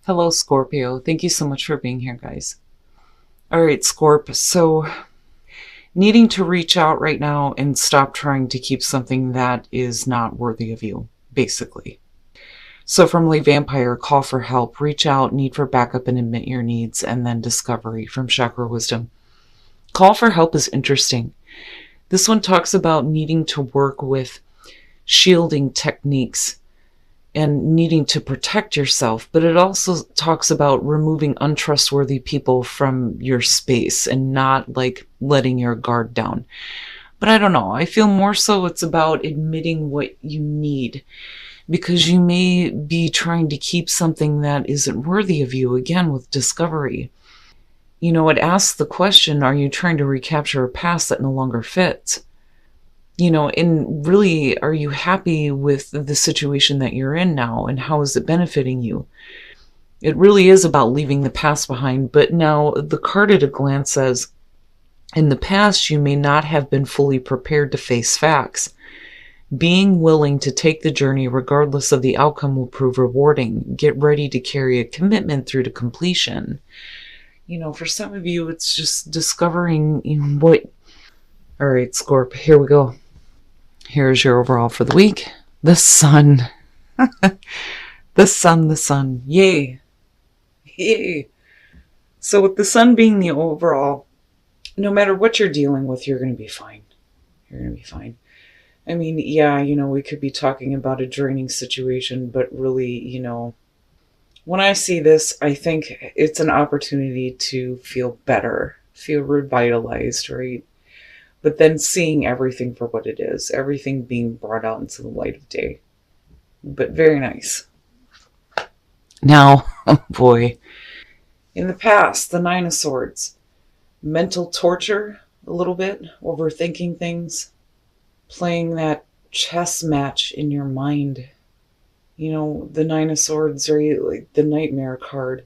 Hello, Scorpio. Thank you so much for being here, guys. All right, Scorp. So, needing to reach out right now and stop trying to keep something that is not worthy of you, basically. So, from Lay Vampire, call for help, reach out, need for backup, and admit your needs, and then discovery from Chakra Wisdom. Call for help is interesting. This one talks about needing to work with shielding techniques and needing to protect yourself, but it also talks about removing untrustworthy people from your space and not like letting your guard down. But I don't know. I feel more so it's about admitting what you need because you may be trying to keep something that isn't worthy of you, again, with discovery. You know, it asks the question, are you trying to recapture a past that no longer fits? You know, and really, are you happy with the situation that you're in now, and how is it benefiting you? It really is about leaving the past behind, but now the card at a glance says, in the past, you may not have been fully prepared to face facts. Being willing to take the journey regardless of the outcome will prove rewarding. Get ready to carry a commitment through to completion. You know, for some of you, it's just discovering what... All right, Scorp, here we go. Here's your overall for the week. The sun. The sun. Yay. Yay. So with the sun being the overall, no matter what you're dealing with, you're going to be fine. You're going to be fine. I mean, yeah, we could be talking about a draining situation, but really, when I see this, I think it's an opportunity to feel better, feel revitalized, right? But then seeing everything for what it is, everything being brought out into the light of day. But very nice. Now, oh boy, in the past, the Nine of Swords, mental torture a little bit, overthinking things, playing that chess match in your mind. The Nine of Swords, or like the Nightmare card.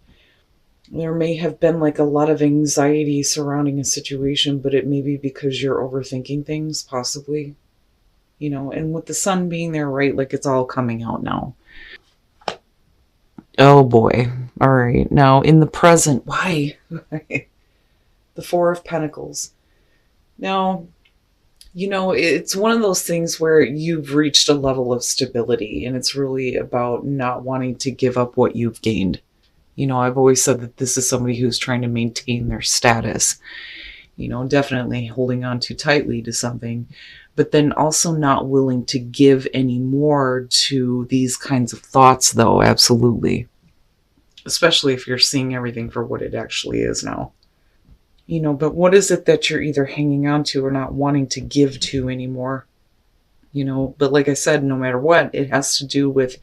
There may have been like a lot of anxiety surrounding a situation, but it may be because you're overthinking things, possibly. And with the sun being there, right, like it's all coming out now. Oh boy. All right. Now, in the present, why? The Four of Pentacles. Now, it's one of those things where you've reached a level of stability, and it's really about not wanting to give up what you've gained. I've always said that this is somebody who's trying to maintain their status, definitely holding on too tightly to something, but then also not willing to give any more to these kinds of thoughts, though, absolutely. Especially if you're seeing everything for what it actually is now. But what is it that you're either hanging on to or not wanting to give to anymore? But like I said, no matter what, it has to do with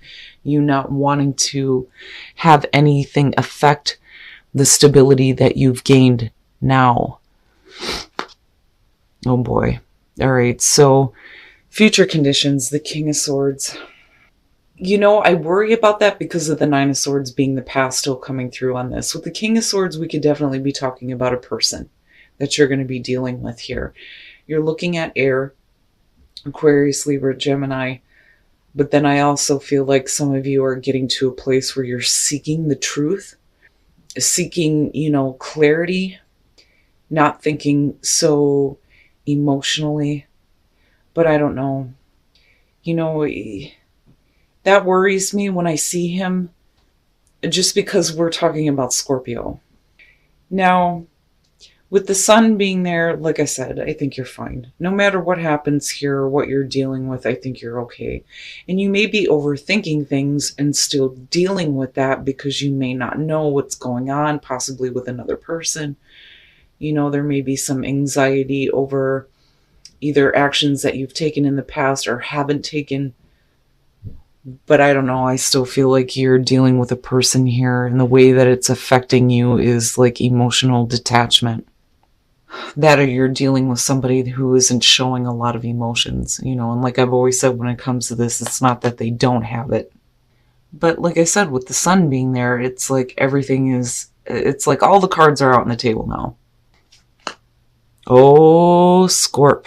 you not wanting to have anything affect the stability that you've gained now. Oh boy. All right. So future conditions, the King of Swords. I worry about that because of the Nine of Swords being the past still coming through on this. With the King of Swords, we could definitely be talking about a person that you're going to be dealing with here. You're looking at air, Aquarius, Libra, Gemini. But then I also feel like some of you are getting to a place where you're seeking the truth, seeking, clarity, not thinking so emotionally. But I don't know. That worries me when I see him, just because we're talking about Scorpio. Now, with the sun being there, like I said, I think you're fine. No matter what happens here or what you're dealing with, I think you're okay. And you may be overthinking things and still dealing with that because you may not know what's going on, possibly with another person. There may be some anxiety over either actions that you've taken in the past or haven't taken. But I don't know, I still feel like you're dealing with a person here, and the way that it's affecting you is like emotional detachment. That or you're dealing with somebody who isn't showing a lot of emotions, and like I've always said when it comes to this, it's not that they don't have it. But like I said, with the sun being there, it's like it's like all the cards are out on the table now. Oh, Scorp.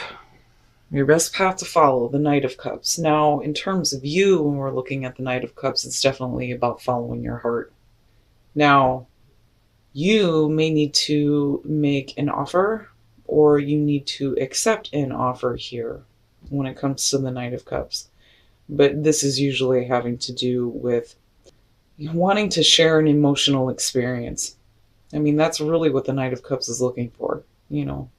Your best path to follow, the Knight of Cups. Now, in terms of you, when we're looking at the Knight of Cups, it's definitely about following your heart. Now, you may need to make an offer, or you need to accept an offer here when it comes to the Knight of Cups. But this is usually having to do with wanting to share an emotional experience. I mean, that's really what the Knight of Cups is looking for, you know.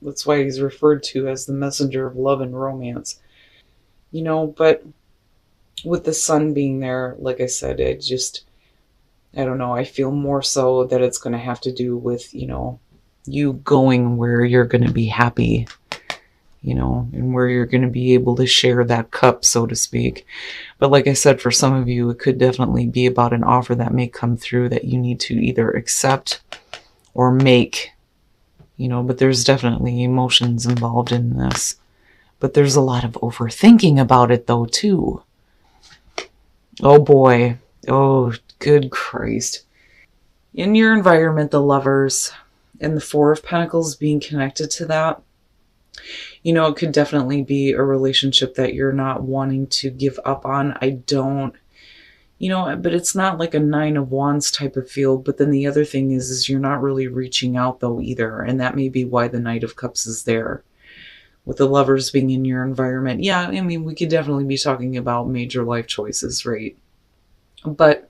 That's why he's referred to as the messenger of love and romance. You know, but with the sun being there, like I said, I don't know, I feel more so that it's going to have to do with, you going where you're going to be happy, and where you're going to be able to share that cup, so to speak. But like I said, for some of you, it could definitely be about an offer that may come through that you need to either accept or make, but there's definitely emotions involved in this. But there's a lot of overthinking about it, though, too. Oh, boy. Oh, good Christ. In your environment, the Lovers and the Four of Pentacles being connected to that, it could definitely be a relationship that you're not wanting to give up on. But it's not like a Nine of Wands type of feel. But then the other thing is you're not really reaching out, though, either. And that may be why the Knight of Cups is there. With the Lovers being in your environment. Yeah, I mean, we could definitely be talking about major life choices, right? But,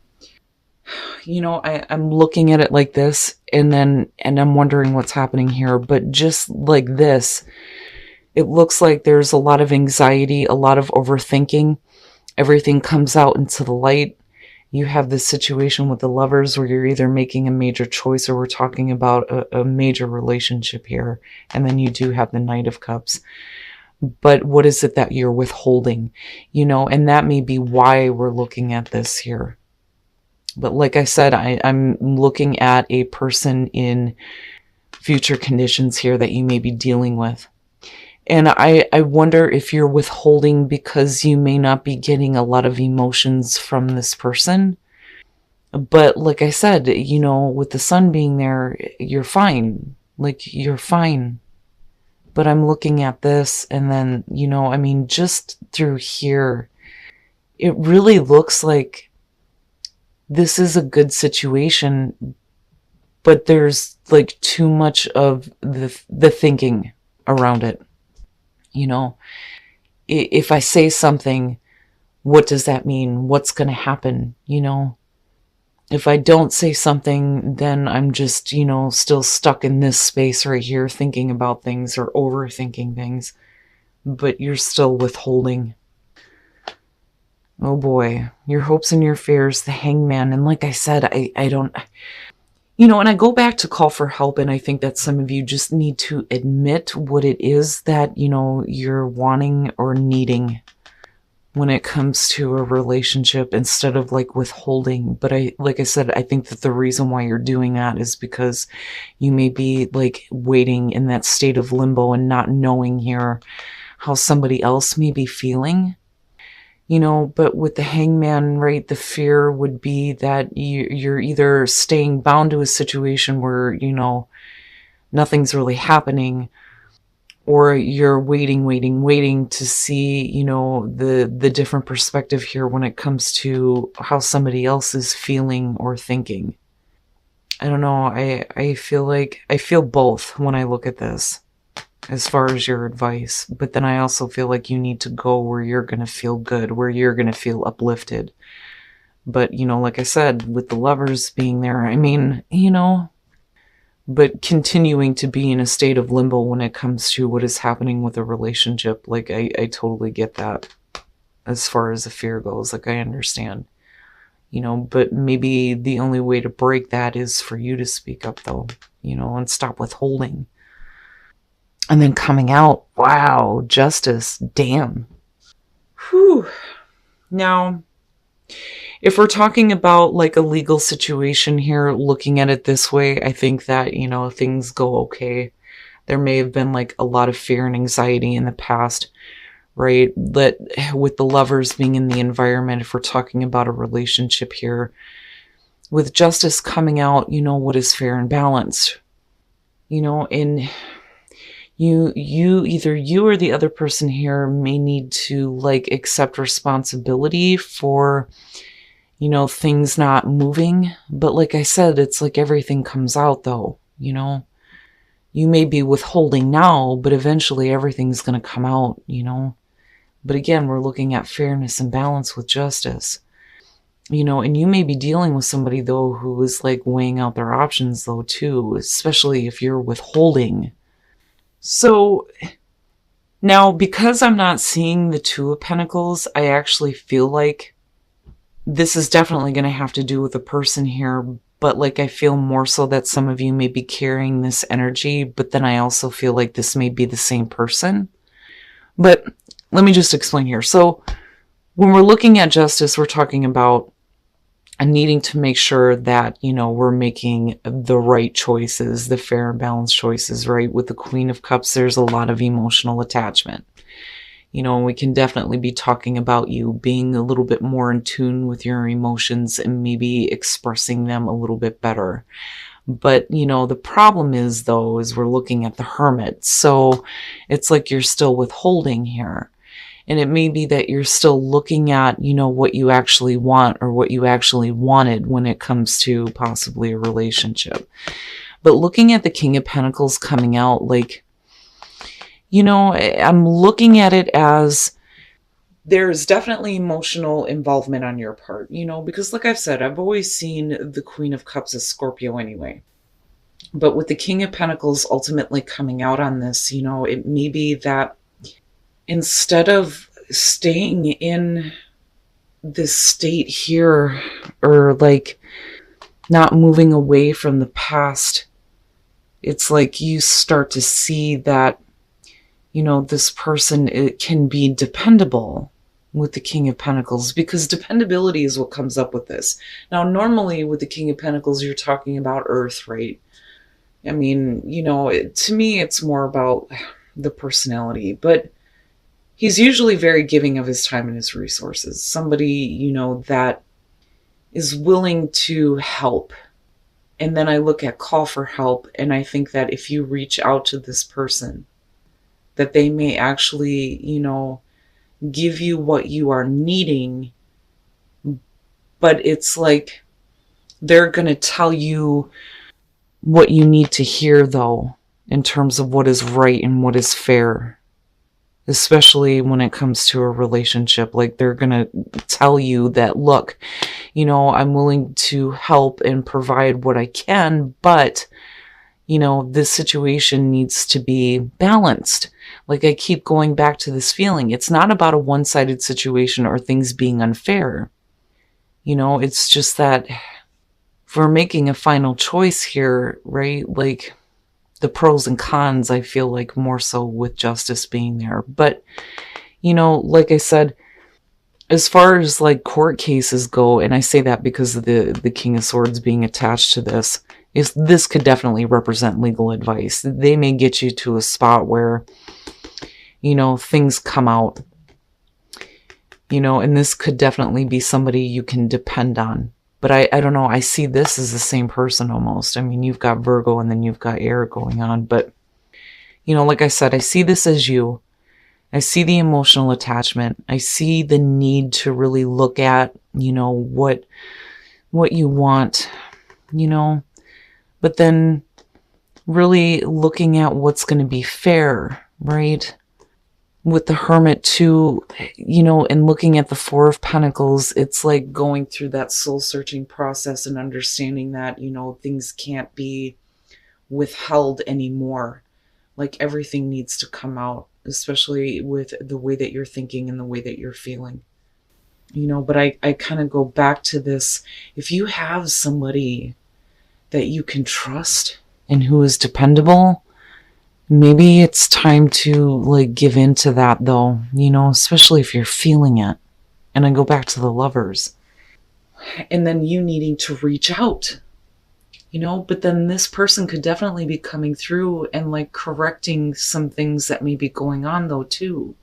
I'm looking at it like this, and I'm wondering what's happening here. But just like this, it looks like there's a lot of anxiety, a lot of overthinking. Everything comes out into the light. You have this situation with the Lovers where you're either making a major choice or we're talking about a major relationship here. And then you do have the Knight of Cups. But what is it that you're withholding? And that may be why we're looking at this here. But like I said, I'm looking at a person in future conditions here that you may be dealing with. And I wonder if you're withholding because you may not be getting a lot of emotions from this person. But like I said, with the sun being there, you're fine. Like, you're fine. But I'm looking at this and then, just through here, it really looks like this is a good situation, but there's like too much of the thinking around it. If I say something, what does that mean? What's going to happen? If I don't say something, then I'm just, still stuck in this space right here, thinking about things or overthinking things, but you're still withholding. Oh boy, your hopes and your fears, the Hangman. And like I said, I don't, and I go back to call for help, and I think that some of you just need to admit what it is that, you're wanting or needing when it comes to a relationship instead of like withholding. But like I said, I think that the reason why you're doing that is because you may be like waiting in that state of limbo and not knowing here how somebody else may be feeling. But with the Hangman, right, the fear would be that you're either staying bound to a situation where, nothing's really happening, or you're waiting to see, the different perspective here when it comes to how somebody else is feeling or thinking. I don't know. I feel both when I look at this. As far as your advice, but then I also feel like you need to go where you're going to feel good, where you're going to feel uplifted. But, like I said, with the Lovers being there, I mean, but continuing to be in a state of limbo when it comes to what is happening with a relationship, like I totally get that as far as the fear goes, like I understand, but maybe the only way to break that is for you to speak up though, and stop withholding. And then coming out, wow, justice, damn. Whew. Now, if we're talking about like a legal situation here, looking at it this way, I think that, things go okay. There may have been like a lot of fear and anxiety in the past, right? That with the Lovers being in the environment, if we're talking about a relationship here, with justice coming out, what is fair and balanced, in... Either you or the other person here may need to like accept responsibility for, things not moving. But like I said, it's like everything comes out though, You may be withholding now, but eventually everything's going to come out, But again, we're looking at fairness and balance with justice. And you may be dealing with somebody though who is like weighing out their options though too, especially if you're withholding. So now, because I'm not seeing the Two of Pentacles, I actually feel like this is definitely going to have to do with a person here, but like I feel more so that some of you may be carrying this energy, but then I also feel like this may be the same person. But let me just explain here. So when we're looking at justice, we're talking about needing to make sure that, we're making the right choices, the fair and balanced choices, right? With the Queen of Cups, there's a lot of emotional attachment. We can definitely be talking about you being a little bit more in tune with your emotions and maybe expressing them a little bit better. But, the problem is, though, is we're looking at the Hermit. So it's like you're still withholding here. And it may be that you're still looking at, what you actually want or what you actually wanted when it comes to possibly a relationship. But looking at the King of Pentacles coming out, like, I'm looking at it as there's definitely emotional involvement on your part, because like I've said, I've always seen the Queen of Cups as Scorpio anyway. But with the King of Pentacles ultimately coming out on this, it may be that instead of staying in this state here or like not moving away from the past, it's like you start to see that this person, it can be dependable with the King of Pentacles, because dependability is what comes up with this. Now, normally with the King of Pentacles, you're talking about Earth, right? I mean, to me, it's more about the personality, but he's usually very giving of his time and his resources. Somebody, that is willing to help. And then I look at call for help, and I think that if you reach out to this person, that they may actually, give you what you are needing, but it's like they're going to tell you what you need to hear, though, in terms of what is right and what is fair, especially when it comes to a relationship. Like they're going to tell you that, look, I'm willing to help and provide what I can, but this situation needs to be balanced. Like I keep going back to this feeling. It's not about a one-sided situation or things being unfair. It's just that if we're making a final choice here, right? Like the pros and cons, I feel like more so with justice being there. But, like I said, as far as like court cases go, and I say that because of the King of Swords being attached to this, is this could definitely represent legal advice. They may get you to a spot where, things come out, and this could definitely be somebody you can depend on. But I don't know, I see this as the same person almost. I mean, you've got Virgo and then you've got air going on. But, like I said, I see this as you. I see the emotional attachment. I see the need to really look at, what you want, but then really looking at what's going to be fair, right? With the Hermit too, and looking at the Four of Pentacles, it's like going through that soul searching process and understanding that, things can't be withheld anymore. Like everything needs to come out, especially with the way that you're thinking and the way that you're feeling. But I kind of go back to this. If you have somebody that you can trust and who is dependable, maybe it's time to like give in to that though, especially if you're feeling it. And I go back to the Lovers. And then you needing to reach out, but then this person could definitely be coming through and like correcting some things that may be going on though too,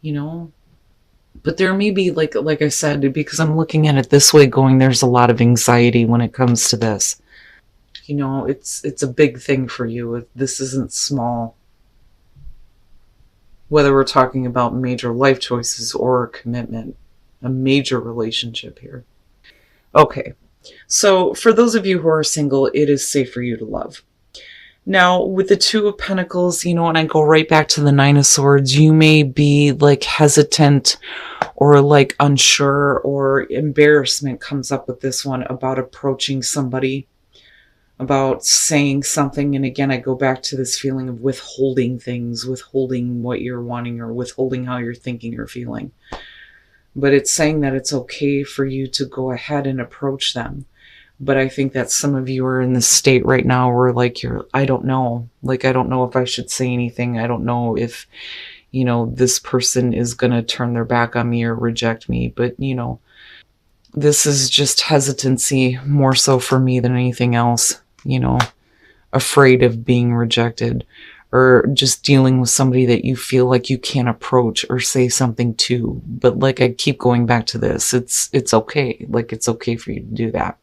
But there may be, like I said, because I'm looking at it this way going, there's a lot of anxiety when it comes to this. It's a big thing for you. This isn't small. Whether we're talking about major life choices or a commitment, a major relationship here. Okay. So for those of you who are single, it is safe for you to love. Now, with the Two of Pentacles, when I go right back to the Nine of Swords, you may be like hesitant or like unsure, or embarrassment comes up with this one about approaching somebody, about saying something. And again, I go back to this feeling of withholding things, withholding what you're wanting, or withholding how you're thinking or feeling. But it's saying that it's okay for you to go ahead and approach them. But I think that some of you are in this state right now where like I don't know. Like, I don't know if I should say anything. I don't know if, this person is going to turn their back on me or reject me. But, this is just hesitancy more so for me than anything else, afraid of being rejected, or just dealing with somebody that you feel like you can't approach or say something to. But like, I keep going back to this. It's okay. Like, it's okay for you to do that.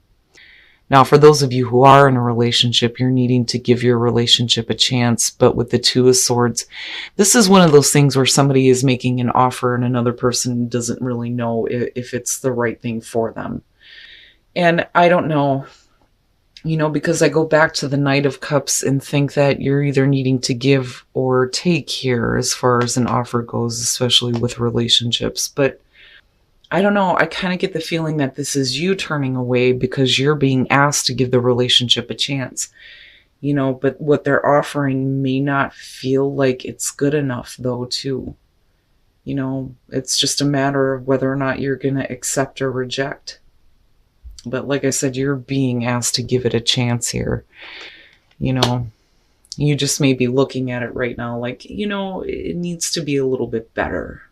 Now, for those of you who are in a relationship, you're needing to give your relationship a chance. But with the Two of Swords, this is one of those things where somebody is making an offer and another person doesn't really know if it's the right thing for them. And I don't know, because I go back to the Knight of Cups and think that you're either needing to give or take here as far as an offer goes, especially with relationships. But I don't know. I kind of get the feeling that this is you turning away because you're being asked to give the relationship a chance, but what they're offering may not feel like it's good enough though, too. It's just a matter of whether or not you're going to accept or reject. But like I said, you're being asked to give it a chance here. You just may be looking at it right now like, it needs to be a little bit better.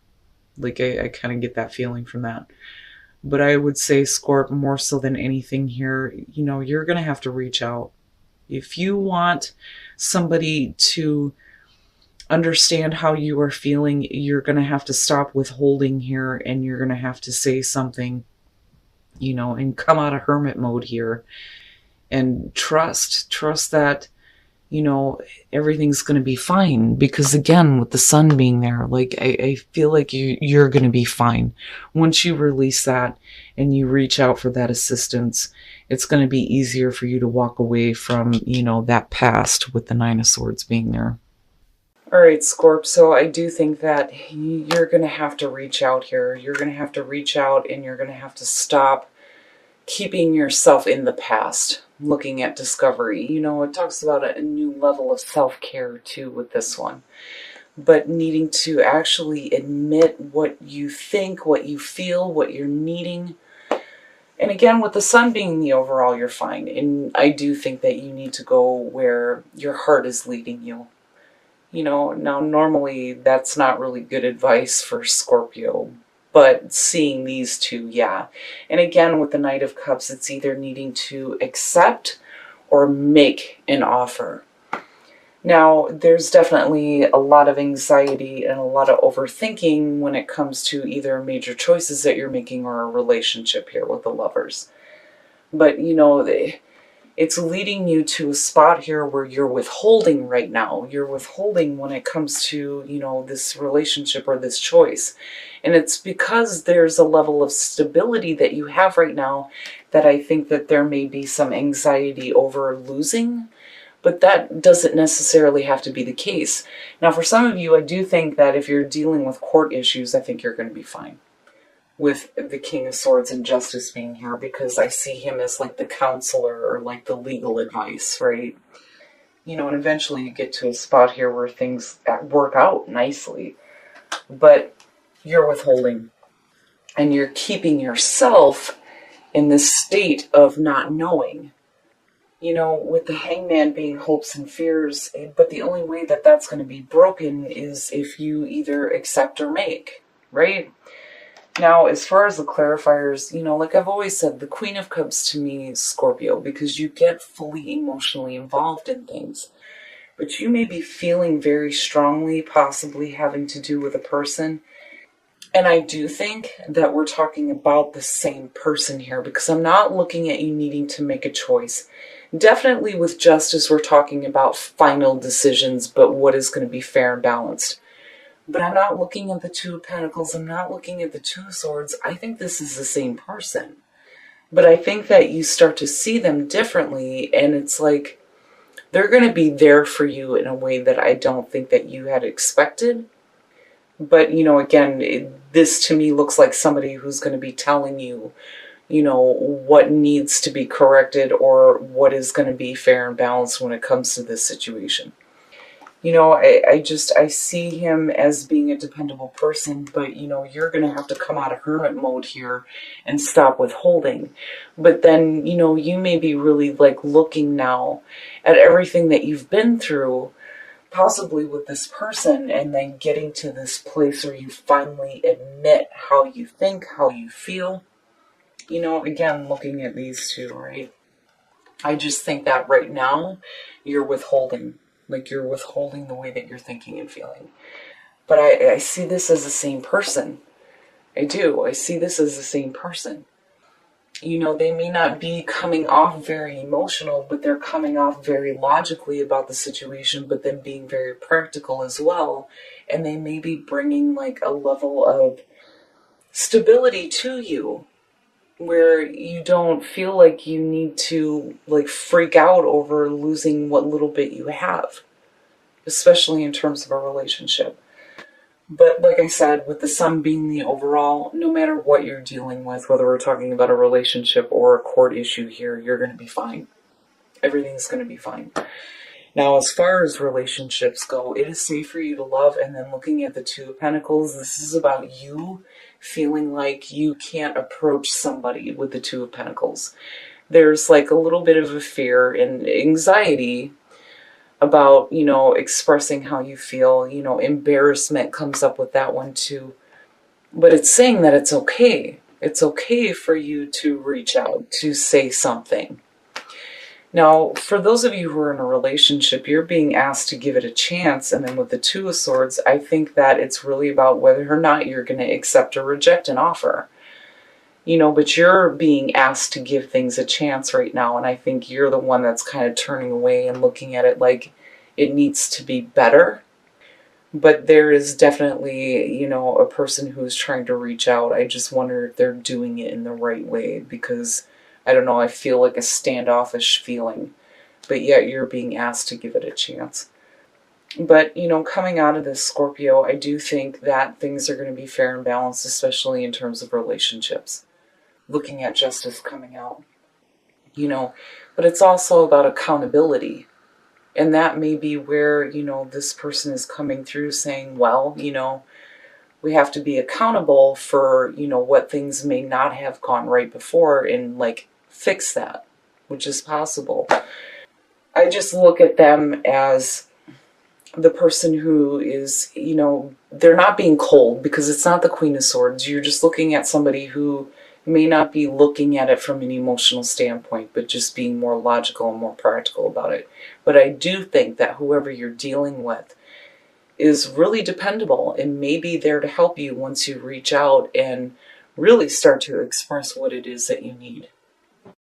Like, I kind of get that feeling from that. But I would say, Scorp, more so than anything here, you're going to have to reach out. If you want somebody to understand how you are feeling, you're going to have to stop withholding here, and you're going to have to say something, and come out of hermit mode here and trust that everything's going to be fine. Because again, with the sun being there, like, I feel like you're going to be fine. Once you release that and you reach out for that assistance, it's going to be easier for you to walk away from, that past with the Nine of Swords being there. All right, Scorp. So I do think that you're going to have to reach out here. You're going to have to reach out, and you're going to have to stop keeping yourself in the past, looking at discovery. It talks about a new level of self-care too with this one. But needing to actually admit what you think, what you feel, what you're needing. And again, with the sun being the overall, you're fine. And I do think that you need to go where your heart is leading you. Now normally that's not really good advice for Scorpio. But seeing these two, yeah. And again, with the Knight of Cups, it's either needing to accept or make an offer. Now, there's definitely a lot of anxiety and a lot of overthinking when it comes to either major choices that you're making or a relationship here with the Lovers. But, it's leading you to a spot here where you're withholding right now. You're withholding when it comes to, this relationship or this choice. And it's because there's a level of stability that you have right now that I think that there may be some anxiety over losing. But that doesn't necessarily have to be the case. Now, for some of you, I do think that if you're dealing with court issues, I think you're going to be fine with the King of Swords and Justice being here, because I see him as like the counselor or like the legal advice, right? And eventually you get to a spot here where things work out nicely, but you're withholding and you're keeping yourself in this state of not knowing, with the Hangman being hopes and fears. But the only way that that's going to be broken is if you either accept or make, right? Now, as far as the clarifiers, like I've always said, the Queen of Cups to me is Scorpio, because you get fully emotionally involved in things. But you may be feeling very strongly, possibly having to do with a person. And I do think that we're talking about the same person here, because I'm not looking at you needing to make a choice. Definitely with Justice, we're talking about final decisions, but what is going to be fair and balanced. But I'm not looking at the Two of Pentacles. I'm not looking at the Two of Swords. I think this is the same person. But I think that you start to see them differently, and it's like they're going to be there for you in a way that I don't think that you had expected. But, again, this to me looks like somebody who's going to be telling you, what needs to be corrected or what is going to be fair and balanced when it comes to this situation. I see him as being a dependable person, but, you're going to have to come out of hermit mode here and stop withholding. But then, you may be really like looking now at everything that you've been through, possibly with this person, and then getting to this place where you finally admit how you think, how you feel. Again, looking at these two, right? I just think that right now you're withholding. Like you're withholding the way that you're thinking and feeling. But I see this as the same person. I do. I see this as the same person. They may not be coming off very emotional, but they're coming off very logically about the situation, but then being very practical as well. And they may be bringing like a level of stability to you where you don't feel like you need to like freak out over losing what little bit you have, especially in terms of a relationship. But like I said, with the sun being the overall, no matter what you're dealing with, whether we're talking about a relationship or a court issue here, you're going to be fine. Everything's going to be fine. Now, as far as relationships go, it is safe for you to love. And then looking at the Two of Pentacles, this is about you feeling like you can't approach somebody with the Two of Pentacles. There's like a little bit of a fear and anxiety about, expressing how you feel. Embarrassment comes up with that one too. But it's saying that it's okay. It's okay for you to reach out, to say something. Now, for those of you who are in a relationship, you're being asked to give it a chance. And then with the Two of Swords, I think that it's really about whether or not you're going to accept or reject an offer. But you're being asked to give things a chance right now. And I think you're the one that's kind of turning away and looking at it like it needs to be better. But there is definitely, a person who's trying to reach out. I just wonder if they're doing it in the right way, because I don't know, I feel like a standoffish feeling, but yet you're being asked to give it a chance. But, coming out of this, Scorpio, I do think that things are going to be fair and balanced, especially in terms of relationships. Looking at justice coming out, but it's also about accountability. And that may be where, this person is coming through saying, well, we have to be accountable for, what things may not have gone right before and like fix that, which is possible. I just look at them as the person who is, they're not being cold, because it's not the Queen of Swords. You're just looking at somebody who may not be looking at it from an emotional standpoint, but just being more logical and more practical about it. But I do think that whoever you're dealing with is really dependable and may be there to help you once you reach out and really start to express what it is that you need.